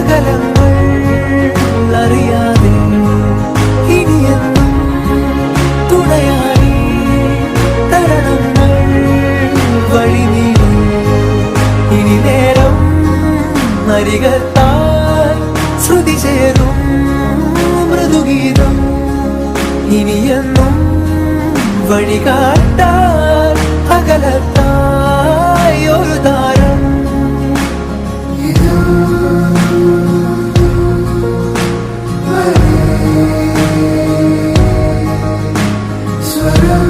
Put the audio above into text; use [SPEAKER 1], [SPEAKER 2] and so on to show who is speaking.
[SPEAKER 1] അകലങ്ങൾ അറിയാതെ ഇനിയെന്നും തുണയായി തരണങ്ങൾ വഴി നീളും ഇനി നേരം അരികത്തായി ശ്രുതി ചേരും മൃദുഗീതം ഇനിയെന്നും വഴികാട്ടാൻ അകലത്തായി ഒരു താരം
[SPEAKER 2] സ്വരം